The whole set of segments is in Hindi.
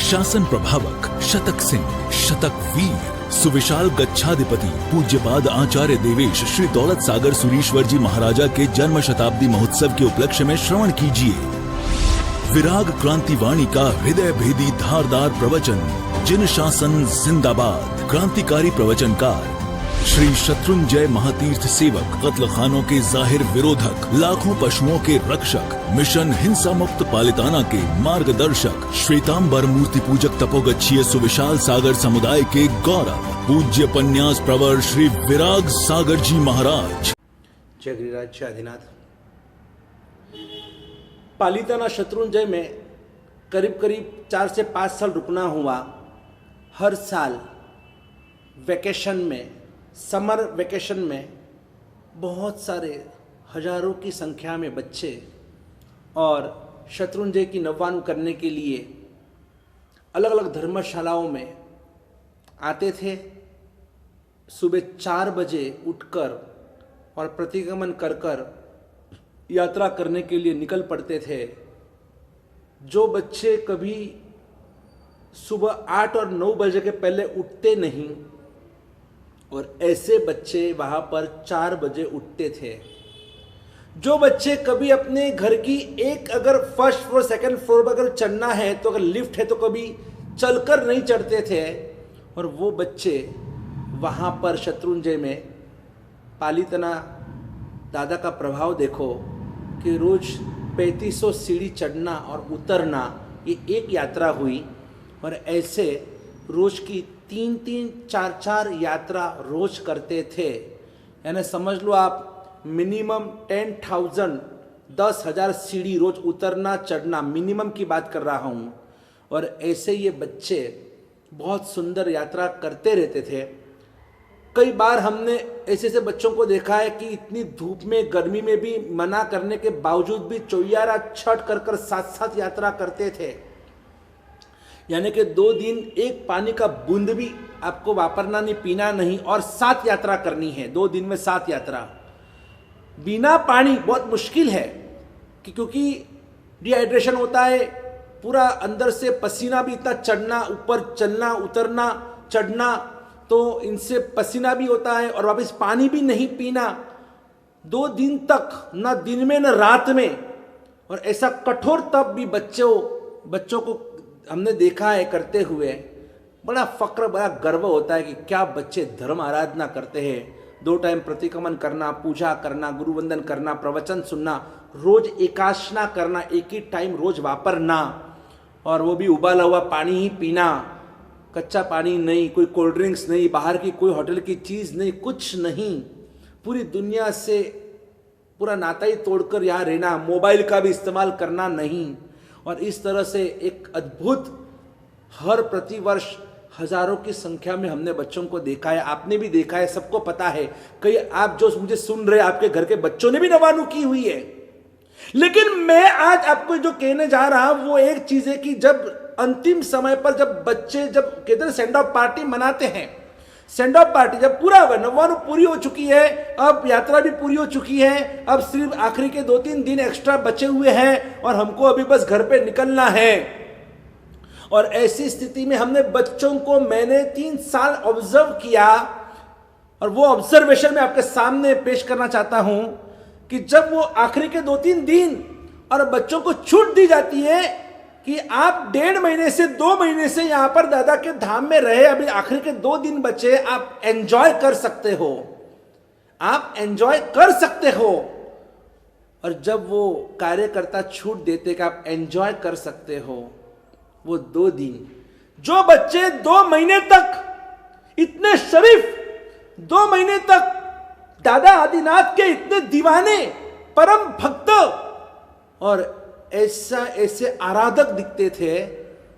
शासन प्रभावक शतक सिंह शतक वीर सुविशाल गच्छाधिपति पूज्यपाद आचार्य देवेश श्री दौलत सागर सुरीश्वर जी महाराजा के जन्म शताब्दी महोत्सव के उपलक्ष्य में श्रवण कीजिए विराग क्रांतिवाणी का हृदय भेदी धारदार प्रवचन। जिन शासन जिंदाबाद। क्रांतिकारी प्रवचनकार श्री शत्रुंजय महातीर्थ सेवक, कत्ल खानों के जाहिर विरोधक, लाखों पशुओं के रक्षक, मिशन हिंसा मुक्त पालिताना के मार्गदर्शक, श्वेतांबर मूर्ति पूजक तपोगच्छीय सुविशाल सागर समुदाय के गौरव, पूज्य पन्यास प्रवर श्री विराग सागर जी महाराज। जय गिरिराज आदिनाथ। पालिताना शत्रुंजय में करीब 4 से 5 साल रुकना हुआ। हर साल वेकेशन में, समर वेकेशन में बहुत सारे हजारों की संख्या में बच्चे और शत्रुंजय की नवान करने के लिए अलग अलग धर्मशालाओं में आते थे। सुबह 4 बजे उठकर और प्रतिगमन कर यात्रा करने के लिए निकल पड़ते थे। जो बच्चे कभी सुबह 8 और 9 बजे के पहले उठते नहीं और ऐसे बच्चे वहाँ पर 4 बजे उठते थे। जो बच्चे कभी अपने घर की अगर फर्स्ट फ्लोर सेकंड फ्लोर पर अगर चढ़ना है तो अगर लिफ्ट है तो कभी चलकर नहीं चढ़ते थे, और वो बच्चे वहाँ पर शत्रुंजय में पालिताना दादा का प्रभाव देखो कि रोज 3500 सीढ़ी चढ़ना और उतरना, ये एक यात्रा हुई। और ऐसे रोज की 3-3, 4-4 यात्रा रोज करते थे। यानी समझ लो आप मिनिमम 10,000 सीढ़ी रोज उतरना चढ़ना, मिनिमम की बात कर रहा हूँ। और ऐसे ये बच्चे बहुत सुंदर यात्रा करते रहते थे। कई बार हमने ऐसे बच्चों को देखा है कि इतनी धूप में गर्मी में भी मना करने के बावजूद भी चौयारा छठ कर साथ यात्रा करते थे। यानी कि 2 दिन एक पानी का बूंद भी आपको वापरना नहीं, पीना नहीं, और 7 यात्रा करनी है। 2 दिन में 7 यात्रा बिना पानी बहुत मुश्किल है क्योंकि डिहाइड्रेशन होता है, पूरा अंदर से पसीना भी इतना चढ़ना, ऊपर चलना उतरना चढ़ना, तो इनसे पसीना भी होता है और वापस पानी भी नहीं पीना 2 दिन तक, ना दिन में न रात में। और ऐसा कठोर तप भी बच्चों को हमने देखा है करते हुए। बड़ा फक्र, बड़ा गर्व होता है कि क्या बच्चे धर्म आराधना करते हैं। 2 टाइम प्रतिक्रमण करना, पूजा करना, गुरु वंदन करना, प्रवचन सुनना, रोज एकाशना करना, एक ही टाइम रोज वापरना, और वो भी उबाला हुआ पानी ही पीना, कच्चा पानी नहीं, कोई कोल्ड ड्रिंक्स नहीं, बाहर की कोई होटल की चीज़ नहीं, कुछ नहीं। पूरी दुनिया से पूरा नाता ही तोड़कर यहाँ रहना, मोबाइल का भी इस्तेमाल करना नहीं। और इस तरह से एक अद्भुत, हर प्रतिवर्ष हजारों की संख्या में हमने बच्चों को देखा है। आपने भी देखा है, सबको पता है। कई आप जो मुझे सुन रहे, आपके घर के बच्चों ने भी नवानु की हुई है। लेकिन मैं आज आपको जो कहने जा रहा हूं वो एक चीज है कि जब अंतिम समय पर जब बच्चे कहते हैं सेंड ऑफ पार्टी मनाते हैं, सेंड ऑफ पार्टी जब पूरा हुआ, नवानु पूरी हो चुकी है, अब यात्रा भी पूरी हो चुकी है, अब सिर्फ आखिरी के 2-3 दिन एक्स्ट्रा बचे हुए हैं और हमको अभी बस घर पे निकलना है। और ऐसी स्थिति में हमने बच्चों को, मैंने 3 साल ऑब्जर्व किया, और वो ऑब्जर्वेशन में आपके सामने पेश करना चाहता हूं कि जब वो आखिरी के 2-3 दिन और बच्चों को छूट दी जाती है कि आप 1.5 महीने से 2 महीने से यहां पर दादा के धाम में रहे, अभी आखिर के 2 दिन बचे, आप एंजॉय कर सकते हो, आप एंजॉय कर सकते हो। और जब वो कार्यकर्ता छूट देते कि आप एंजॉय कर सकते हो, वो 2 दिन, जो बच्चे 2 महीने तक इतने शरीफ, 2 महीने तक दादा आदिनाथ के इतने दीवाने, परम भक्त और ऐसे आराधक दिखते थे,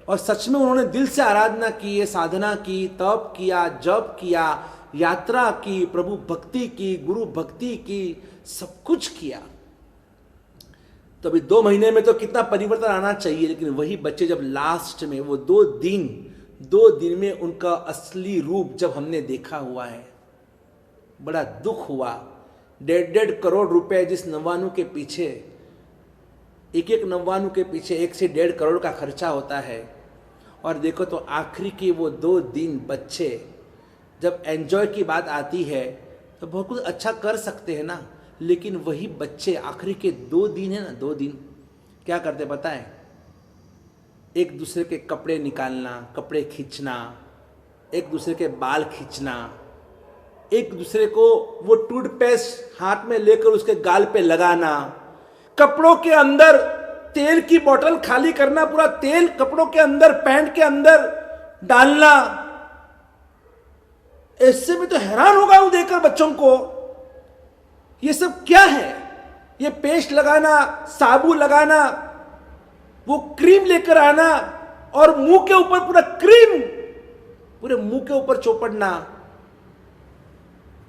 और सच में उन्होंने दिल से आराधना की है, साधना की, तप किया, जप किया, यात्रा की, प्रभु भक्ति की, गुरु भक्ति की, सब कुछ किया। तो अभी 2 महीने में तो कितना परिवर्तन आना चाहिए। लेकिन वही बच्चे जब लास्ट में वो 2 दिन में उनका असली रूप जब हमने देखा हुआ है, बड़ा दुख हुआ। 1.5 करोड़ रुपए जिस नवानु के पीछे, एक नवानु के पीछे 1 से 1.5 करोड़ का खर्चा होता है, और देखो तो आखिरी के वो 2 दिन बच्चे जब एंजॉय की बात आती है तो बहुत कुछ अच्छा कर सकते हैं ना, लेकिन वही बच्चे आखिरी के 2 दिन है ना, 2 दिन क्या करते पता है? एक दूसरे के कपड़े निकालना, कपड़े खींचना, एक दूसरे के बाल खींचना, एक दूसरे को वो टूथपेस्ट हाथ में लेकर उसके गाल पे लगाना, कपड़ों के अंदर तेल की बोतल खाली करना, पूरा तेल कपड़ों के अंदर, पैंट के अंदर डालना। इससे भी तो हैरान होगा हूं देखकर बच्चों को, ये सब क्या है? ये पेस्ट लगाना, साबुन लगाना, वो क्रीम लेकर आना और मुंह के ऊपर पूरा क्रीम पूरे मुंह के ऊपर चौपड़ना।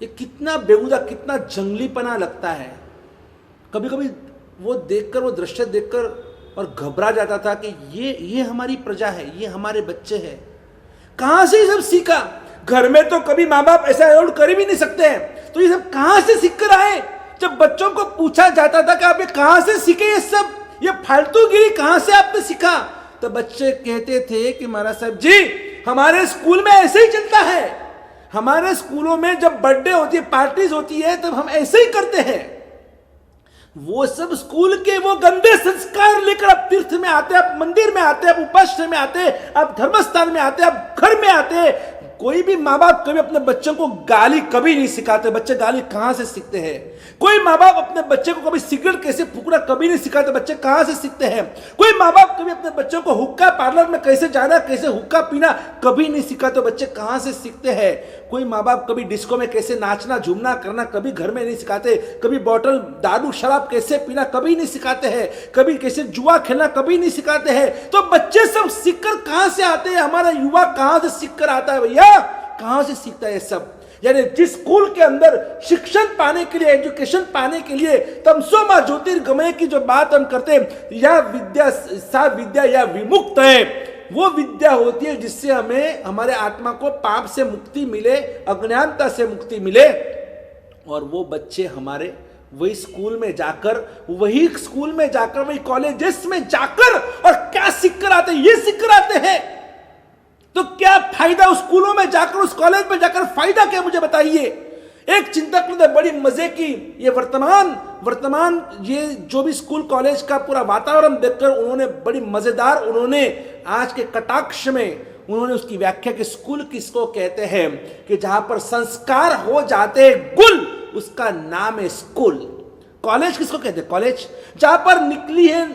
ये कितना बेहुदा, कितना जंगलीपना लगता है। कभी कभी वो देखकर, वो दृश्य देखकर और घबरा जाता था कि ये हमारी प्रजा है, ये हमारे बच्चे हैं। कहां से ये सब सीखा? घर में तो कभी माँ बाप ऐसा अलाउड कर भी नहीं सकते हैं, तो ये सब कहां से सीख कर आए? जब बच्चों को पूछा जाता था कि आप ये कहां से सीखे, ये सब, ये फालतूगिरी कहां से आपने सीखा, तो बच्चे कहते थे कि महाराज साहब जी, हमारे स्कूल में ऐसे ही चलता है, हमारे स्कूलों में जब बर्थडे होती है, पार्टीज होती है, तब हम ऐसे ही करते हैं। वो सब स्कूल के वो गंदे संस्कार लेकर आप तीर्थ में आते, आप मंदिर में आते, आप उपासना में आते, आप धर्मस्थान में आते, आप घर में आते। कोई भी माँ बाप कभी अपने बच्चों को गाली कभी नहीं सिखाते। बच्चे गाली कहां से सीखते हैं? कोई माँ बाप अपने बच्चे को कभी सिगरेट कैसे फूकना कभी नहीं सिखाते। बच्चे कहां से सीखते हैं? कोई माँ बाप कभी अपने बच्चों को हुक्का पार्लर में कैसे जाना, कैसे हुक्का पीना कभी नहीं सिखाते। बच्चे कहां से सीखते हैं? कोई माँ बाप कभी डिस्को में कैसे नाचना झूमना करना कभी घर में नहीं सिखाते। कभी बॉटल दारू शराब कैसे पीना कभी नहीं सिखाते हैं। कभी कैसे जुआ खेलना कभी नहीं सिखाते हैं। तो बच्चे सब सीखकर कहां से आते हैं? हमारा युवा कहां से सीखकर आता है भैया? कहां से सीखता है सब? यानी जिस स्कूल के अंदर शिक्षण पाने के लिए, एजुकेशन पाने के लिए तमसो मा ज्योतिर्गमय की जो बात हम करते हैं, या विद्या सा विद्या या विमुक्त है, वो विद्या होती है जिससे हमें, हमारे आत्मा को पाप से मुक्ति मिले, अज्ञानता से मुक्ति मिले। और वो बच्चे हमारे वही स्कूल में जाकर, वही कॉलेजेस में जाकर और क्या सीख कर आते हैं? ये सीख कर आते हैं। तो क्या फायदा उस स्कूलों में जाकर, उस कॉलेज में जाकर फायदा क्या, मुझे बताइए। एक चिंतक ने बड़ी मजे की, ये वर्तमान ये जो भी स्कूल कॉलेज का पूरा वातावरण देखकर उन्होंने बड़ी मजेदार, उन्होंने आज के कटाक्ष में उन्होंने उसकी व्याख्या की। स्कूल किसको कहते हैं? कि जहां पर संस्कार हो जाते गुल, उसका नाम है स्कूल। कॉलेज किसको कहते हैं? कॉलेज जहां पर निकली है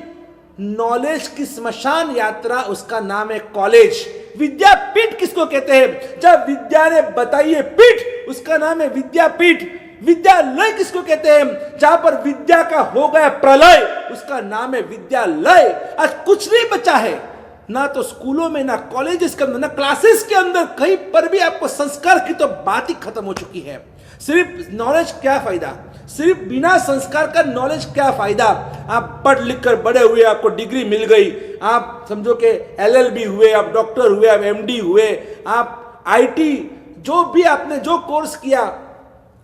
नॉलेज की स्मशान यात्रा, उसका नाम है कॉलेज। विद्यापीठ किसको कहते हैं? जब विद्या ने बताइए पीठ, उसका नाम है विद्यापीठ। विद्यालय किसको कहते हैं? जहां पर विद्या का हो गया प्रलय, उसका नाम है विद्यालय। आज कुछ नहीं बचा है, ना तो स्कूलों में, ना कॉलेजेस के अंदर, ना क्लासेस के अंदर, कहीं पर भी आपको संस्कार की तो बात ही खत्म हो चुकी है। सिर्फ नॉलेज क्या फायदा? सिर्फ बिना संस्कार का नॉलेज क्या फायदा? आप पढ़ लिख कर बड़े हुए, आपको डिग्री मिल गई, आप समझो कि LLB हुए, आप डॉक्टर हुए, आप MD हुए, आप IT, जो भी आपने जो कोर्स किया,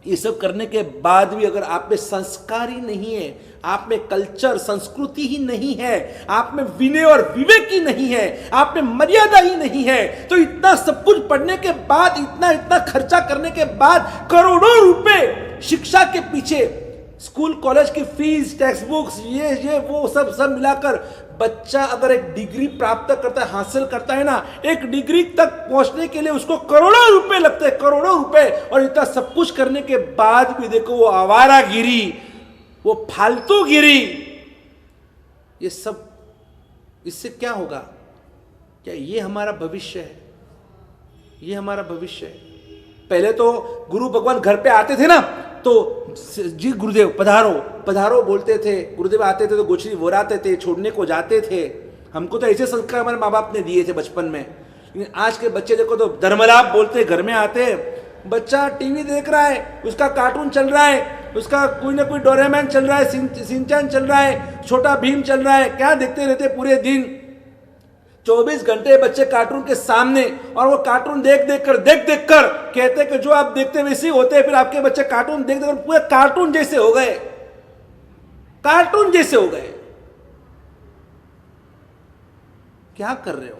ये सब करने के बाद भी अगर आप में संस्कार ही नहीं है, आप में कल्चर, संस्कृति ही नहीं है, आप में विनय और विवेक ही नहीं है, आप में मर्यादा ही नहीं है, तो इतना सब कुछ पढ़ने के बाद, इतना खर्चा करने के बाद, करोड़ों रुपए शिक्षा के पीछे, स्कूल कॉलेज की फीस, टेक्स्ट बुक्स, ये वो सब मिलाकर बच्चा अगर एक डिग्री प्राप्त करता है, हासिल करता है ना, एक डिग्री तक पहुंचने के लिए उसको करोड़ों रुपए लगते हैं, करोड़ों रुपए। और इतना सब कुछ करने के बाद भी देखो वो आवारागिरी, वो फालतूगिरी, ये सब, इससे क्या होगा? क्या ये हमारा भविष्य है? ये हमारा भविष्य है। पहले तो गुरु भगवान घर पे आते थे ना, तो जी गुरुदेव पधारो पधारो बोलते थे। गुरुदेव आते थे तो गोचरी वोराते थे, छोड़ने को जाते थे। हमको तो ऐसे संस्कार हमारे माँ बाप ने दिए थे बचपन में। लेकिन आज के बच्चे देखो तो धर्मलाप बोलते, घर में आते, बच्चा टीवी देख रहा है, उसका कार्टून चल रहा है, उसका कोई ना कोई डोरेमोन चल रहा है, सिंचैन चल रहा है, छोटा भीम चल रहा है, क्या देखते रहते पूरे दिन। 24 घंटे बच्चे कार्टून के सामने, और वो कार्टून देख देख कर कहते कि जो आप देखते वैसे ही होते हैं। फिर आपके बच्चे कार्टून देख देख पूरे कार्टून जैसे हो गए, कार्टून जैसे हो गए। क्या कर रहे हो?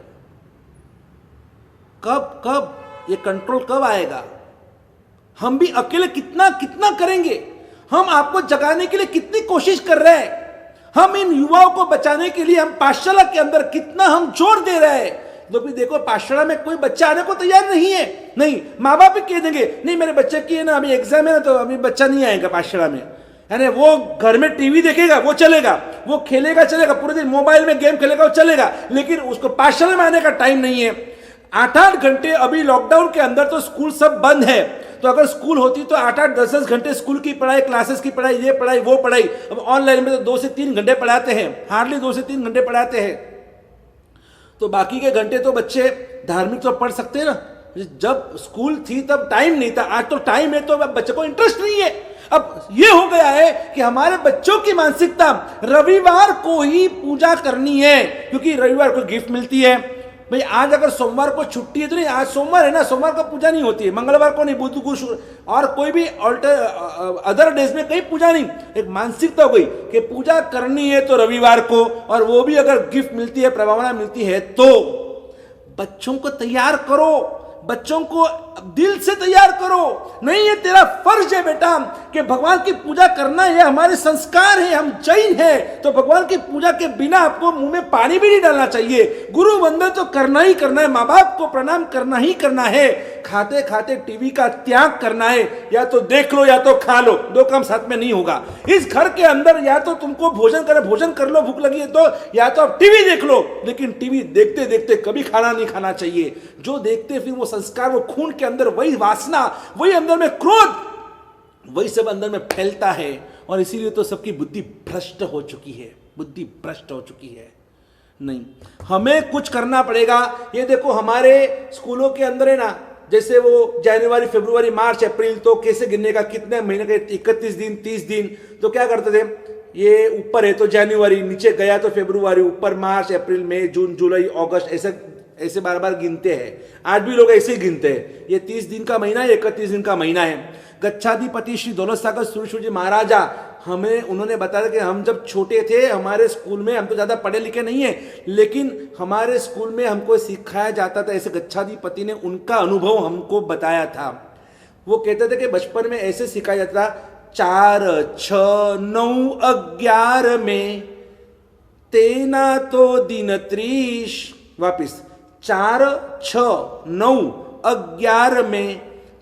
कब कब ये कंट्रोल कब आएगा? हम भी अकेले कितना कितना करेंगे? हम आपको जगाने के लिए कितनी कोशिश कर रहे हैं? हम इन युवाओं को बचाने के लिए हम पाठशाला के अंदर कितना हम जोर दे रहे हैं। तो भी देखो, पाठशाला में कोई बच्चा आने को तैयार नहीं है। नहीं, माँ बाप भी कह देंगे नहीं मेरे बच्चे की है ना अभी एग्जाम है ना, तो अभी बच्चा नहीं आएगा पाठशाला में, है ना। वो घर में टीवी देखेगा, वो चलेगा, वो खेलेगा चलेगा, पूरे दिन मोबाइल में गेम खेलेगा, वो चलेगा, लेकिन उसको पाठशाला में आने का टाइम नहीं है। 8-8 घंटे अभी लॉकडाउन के अंदर तो स्कूल सब बंद है, तो अगर स्कूल होती तो 8-8 10-10 घंटे स्कूल की पढ़ाई, क्लासेस की पढ़ाई, ये पढ़ाई वो पढ़ाई। अब ऑनलाइन में तो 2 से 3 घंटे पढ़ाते हैं, हार्डली 2 से 3 घंटे पढ़ाते हैं, तो बाकी के घंटे तो बच्चे धार्मिक तो पढ़ सकते हैं ना। जब स्कूल थी तब टाइम नहीं था, आज तो टाइम है, तो अब बच्चे को इंटरेस्ट नहीं है। अब ये हो गया है कि हमारे बच्चों की मानसिकता रविवार को ही पूजा करनी है, क्योंकि रविवार को गिफ्ट मिलती है। भाई आज अगर सोमवार को छुट्टी है तो नहीं, आज सोमवार है ना, सोमवार को पूजा नहीं होती है, मंगलवार को नहीं, बुध गुरु शुक्र और कोई भी अदर डेज में कहीं पूजा नहीं। एक मानसिकता हो गई कि पूजा करनी है तो रविवार को, और वो भी अगर गिफ्ट मिलती है, प्रभावना मिलती है, तो बच्चों को तैयार करो, बच्चों को दिल से तैयार करो। नहीं, ये तेरा फर्ज है बेटा कि भगवान की पूजा करना, ये हमारे संस्कार है, हम जैन हैं, तो भगवान की पूजा के बिना आपको मुंह में पानी भी नहीं डालना चाहिए। गुरु वंदन तो करना ही करना है, माँ बाप को प्रणाम करना ही करना है, खाते खाते टीवी का त्याग करना है। या तो देख लो या तो खा लो, 2 काम साथ में नहीं होगा। इस घर के अंदर या तो तुमको भोजन कर लो, भूख लगी है तो, या तो आप टीवी देख लो, लेकिन टीवी देखते देखते कभी खाना नहीं खाना चाहिए। जो देखते फिर वो संस्कार, वो खून के अंदर वही वासना, वही अंदर में क्रोध, वही सब अंदर में फैलता है, और इसीलिए तो सबकी बुद्धि भ्रष्ट हो चुकी है, बुद्धि भ्रष्ट हो चुकी है। नहीं, हमें कुछ करना पड़ेगा। ये देखो हमारे स्कूलों के अंदर है ना, जैसे वो जनवरी फरवरी मार्च अप्रैल, तो कैसे गिनने का, कितने महीने के, 31 दिन 30 दिन, तो क्या करते थे, ये ऊपर है तो जनवरी, नीचे गया तो फरवरी, ऊपर मार्च अप्रैल मई जून जुलाई अगस्त, ऐसे बार बार गिनते हैं। आज भी लोग ऐसे ही गिनते हैं। ये 30 दिन का महीना है, 31 दिन का महीना है। गच्छाधिपति श्री दौलत सागर सुरेश्वर जी महाराजा, उन्होंने बताया कि हम जब छोटे थे, हमारे स्कूल में, हम तो ज़्यादा पढ़े लिखे नहीं है, लेकिन हमारे स्कूल में हमको सिखाया जाता था, ऐसे गच्छाधिपति ने उनका अनुभव हमको बताया था। वो कहते थे कि बचपन में ऐसे सिखाया जाता था, 4, 6, 9, 11 में तेना तो दिन 30, वापिस 4, 6, 9, 11 में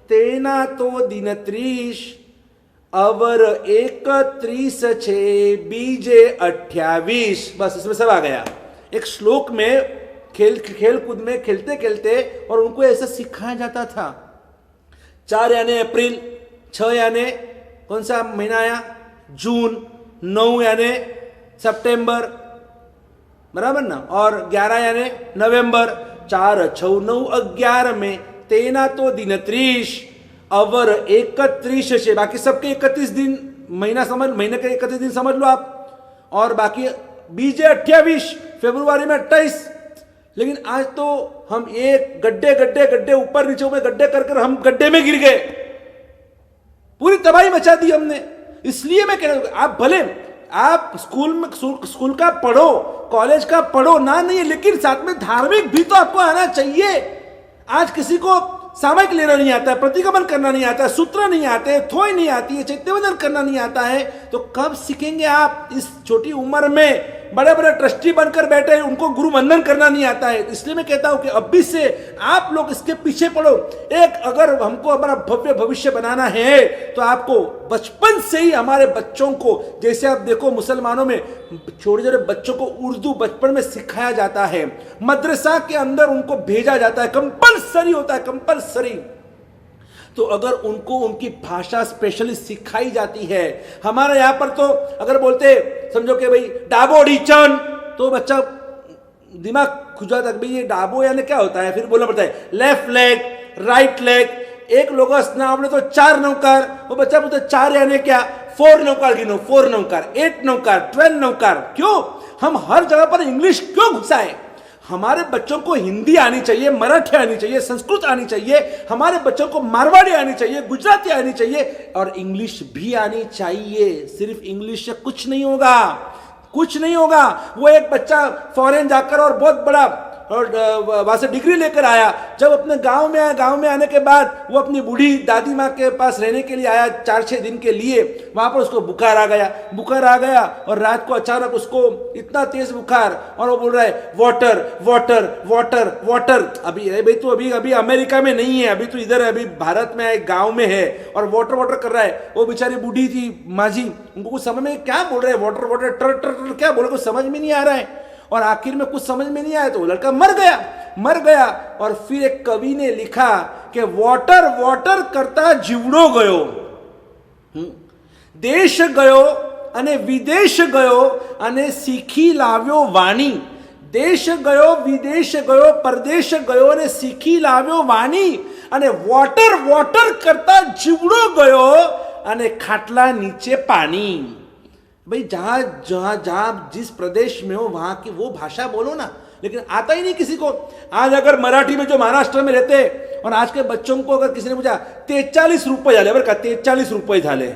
तेना तो दिन 30, अवर 31 6 बीजे 28। बस इसमें सब आ गया। एक श्लोक में खेल कूद में खेलते खेलते, और उनको ऐसा सिखाया जाता था। 4 यानी अप्रैल, 6 यानी कौन सा महीना आया, जून, 9 यानी सितंबर, बराबर ना, और 11 यानी नवंबर। 4, 6, 9, 11 में तेना तो दिन 30, अवर 31 से, बाकी सबके 31 दिन, महीना समझ, महीने के 31 दिन समझ लो आप, और बाकी बीजे 28, फरवरी में 28। लेकिन आज तो हम एक गड्ढे ऊपर नीचे में गड्ढे कर हम गड्ढे में गिर गए, पूरी तबाही मचा दी हमने। इसलिए मैं कह रहा हूं, आप भले आप स्कूल का पढ़ो, कॉलेज का पढ़ो ना, नहीं है, लेकिन साथ में धार्मिक भी तो आपको आना चाहिए। आज किसी को सामयिक लेना नहीं आता है, प्रतिगमन करना नहीं आता है, सूत्र नहीं आते हैं, थोई नहीं आती है, चैत्यवंदन करना नहीं आता है, तो कब सीखेंगे आप? इस छोटी उम्र में बड़े बड़े ट्रस्टी बनकर बैठे हैं, उनको गुरु वंदन करना नहीं आता है। इसलिए मैं कहता हूं कि अभी से आप लोग इसके पीछे पड़ो। एक अगर हमको हमारा भव्य भविष्य बनाना है, तो आपको बचपन से ही हमारे बच्चों को, जैसे आप देखो मुसलमानों में छोटे छोटे बच्चों को उर्दू बचपन में सिखाया जाता है, मदरसा के अंदर उनको भेजा जाता है, कंपलसरी होता है, कंपलसरी। तो अगर उनको उनकी भाषा स्पेशली सिखाई जाती है, हमारे यहाँ पर तो अगर बोलते समझो कि भाई डाबो ढीचन, तो बच्चा दिमाग खुजा तक भाई ये डाबो यानी क्या होता है, फिर बोलना पड़ता है लेफ्ट लेग, राइट लेग, एक लोग आपने तो 4 नौकार, वो बच्चा बोलता 4 यानी क्या, 4 नौकार गिनो, 4 नौकार, 8 नौकार, 12 नौकार। क्यों हम हर जगह पर इंग्लिश क्यों घुसाएं? हमारे बच्चों को हिंदी आनी चाहिए, मराठी आनी चाहिए, संस्कृत आनी चाहिए, हमारे बच्चों को मारवाड़ी आनी चाहिए, गुजराती आनी चाहिए, और इंग्लिश भी आनी चाहिए। सिर्फ इंग्लिश से कुछ नहीं होगा, कुछ नहीं होगा। वो एक बच्चा फॉरेन जाकर और बहुत बड़ा और वहाँ से डिग्री लेकर आया। जब अपने गांव में आया, गांव में आने के बाद वो अपनी बूढ़ी दादी माँ के पास रहने के लिए आया 4-6 दिन के लिए। वहाँ पर उसको बुखार आ गया और रात को अचानक उसको इतना तेज बुखार, और वो बोल रहा है वाटर वाटर वाटर वाटर। अभी भाई तो अभी अमेरिका में नहीं है, अभी तो इधर अभी भारत में एक गाँव में है और वाटर वाटर कर रहा है। वो बेचारी बूढ़ी थी माँ जी, उनको कुछ समझ में क्या बोल रहे हैं, वाटर वाटर टर टर टर क्या बोल रहे, कुछ समझ में नहीं आ रहा है। और आखिर में कुछ समझ में नहीं आया तो वो लड़का मर गया। और फिर एक कवि ने लिखा कि वाटर वाटर करता जीवड़ो गयो, देश गयो अने विदेश गयो अने सीखी लाव्यो वाणी। देश गयो, विदेश गयो, परदेश गयो अने सीखी लाव्यो वाणी, अने वाटर वाटर करता जीवड़ो गयो अने खाटला नीचे पानी। भाई जहां जिस प्रदेश में हो वहां की वो भाषा बोलो ना, लेकिन आता ही नहीं किसी को। आज अगर मराठी में जो महाराष्ट्र में रहते और आज के बच्चों को अगर किसी ने पूछा 43 रुपये झाले, बरं का 43 रुपये झाले,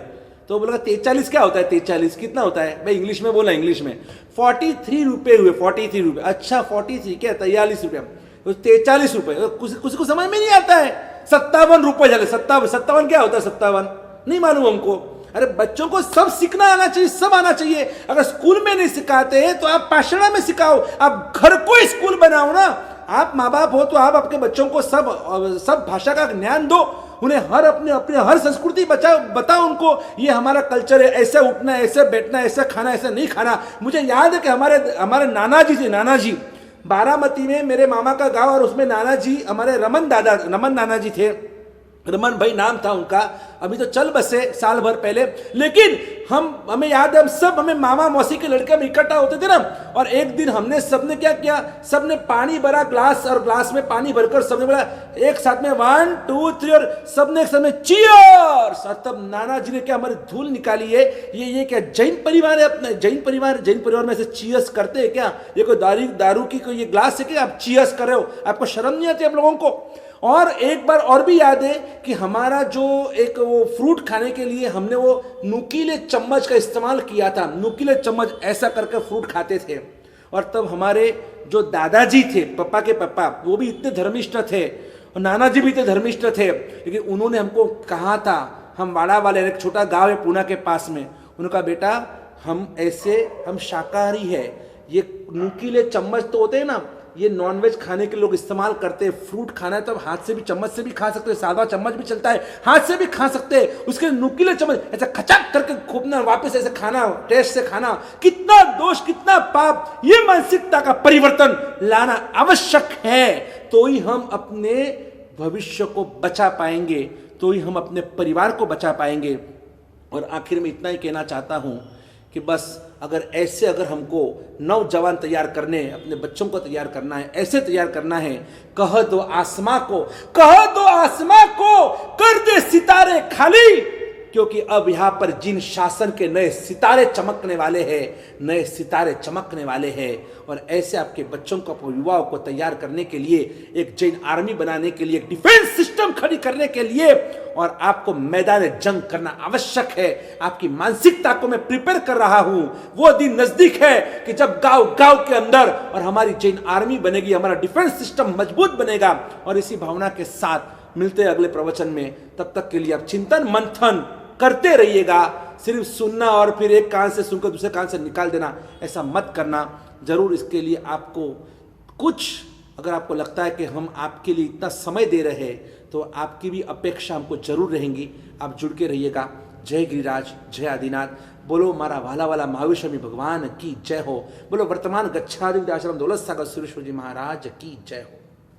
तो बोला 43 क्या होता है, 43 कितना होता है भाई, इंग्लिश में बोला, इंग्लिश में 43 रुपये हुए, 43 रुपये। अच्छा 43 क्या, 43 रुपये, 43 रुपये किसी को समझ में नहीं आता है। 57 रुपये झाले, 57 क्या होता है, 57 नहीं मालूम हमको। अरे बच्चों को सब सीखना आना चाहिए, सब आना चाहिए। अगर स्कूल में नहीं सिखाते हैं तो आप पाठशाला में सिखाओ, आप घर को स्कूल बनाओ ना। आप माँ बाप हो तो आप आपके बच्चों को सब भाषा का ज्ञान दो, उन्हें अपने हर संस्कृति बताओ उनको, ये हमारा कल्चर है, ऐसे उठना, ऐसे बैठना, ऐसे खाना, ऐसे नहीं खाना। मुझे याद है कि हमारे नानाजी थे, नानाजी बारामती में मेरे मामा का गांव, और उसमें नानाजी हमारे रमन नाना जी थे, रमन भाई नाम था उनका। अभी तो चल बसे साल भर पहले, लेकिन हमें याद है, हमें मामा मौसी के लड़के में इकट्ठा होते थे ना। और एक दिन सबने क्या किया, सबने पानी भरा ग्लास, और ग्लास में पानी भरकर सबने बोला एक साथ में 1 2 3, और सबने एक साथ में चीयर्स। और तब नाना जी ने क्या हमारी धूल निकाली है, ये क्या जैन परिवार है, अपने जैन परिवार में से चीयर्स करते हैं क्या? ये कोई दारू की कोई ये ग्लास है क्या आप चीयर्स कर रहे हो? आपको शर्म नहीं आती आप लोगों को? और एक बार और भी याद है कि हमारा जो एक वो फ्रूट खाने के लिए हमने वो नुकीले चम्मच का इस्तेमाल किया था। नुकीले चम्मच ऐसा करके फ्रूट खाते थे। और तब हमारे जो दादाजी थे, पापा के पापा, वो भी इतने धर्मिष्ठ थे, और नाना जी भी इतने धर्मिष्ठ थे, लेकिन उन्होंने हमको कहा था, हम वाड़ा वाले, एक छोटा गांव है पूना के पास में, उनका बेटा हम शाकाहारी है, ये नुकीले चम्मच तो होते हैं ना, ये नॉनवेज खाने के लोग इस्तेमाल करते हैं। फ्रूट खाना है तो हाथ से भी, चम्मच से भी खा सकते हैं, सादा चम्मच भी चलता है, हाथ से भी खा सकते हैं। उसके नुकीले चम्मच ऐसे खचाक करके खूबना, वापस ऐसे खाना, टेस्ट से खाना, कितना दोष, कितना पाप। ये मानसिकता का परिवर्तन लाना आवश्यक है, तो ही हम अपने भविष्य को बचा पाएंगे, तो ही हम अपने परिवार को बचा पाएंगे। और आखिर में इतना ही कहना चाहता हूं कि बस अगर हमको नौजवान तैयार करने, अपने बच्चों को तैयार करना है, ऐसे तैयार करना है, कह दो आसमां को कर दे सितारे खाली, क्योंकि अब यहां पर जिन शासन के नए सितारे चमकने वाले हैं, और ऐसे आपके बच्चों को, अपने युवाओं को तैयार करने के लिए, एक जैन आर्मी बनाने के लिए, एक डिफेंस सिस्टम खड़ी करने के लिए, और आपको मैदान जंग करना आवश्यक है। आपकी मानसिकता को मैं प्रिपेयर कर रहा हूं। वो दिन नजदीक है कि जब गांव के अंदर और हमारी जैन आर्मी बनेगी, हमारा डिफेंस सिस्टम मजबूत बनेगा। और इसी भावना के साथ मिलते हैं अगले प्रवचन में। तब तक के लिए आप चिंतन मंथन करते रहिएगा। सिर्फ सुनना और फिर एक कान से सुनकर दूसरे कान से निकाल देना, ऐसा मत करना। जरूर इसके लिए आपको कुछ, अगर आपको लगता है कि हम आपके लिए इतना समय दे रहे हैं, तो आपकी भी अपेक्षा हमको जरूर रहेंगी। आप जुड़ के रहिएगा। जय गिरिराज, जय आदिनाथ। बोलो मारा वाला वाला महावीर स्वामी भगवान की जय हो। बोलो वर्तमान गच्छादि आश्रम दौलत सागर सुरेश्वर जी महाराज की जय हो।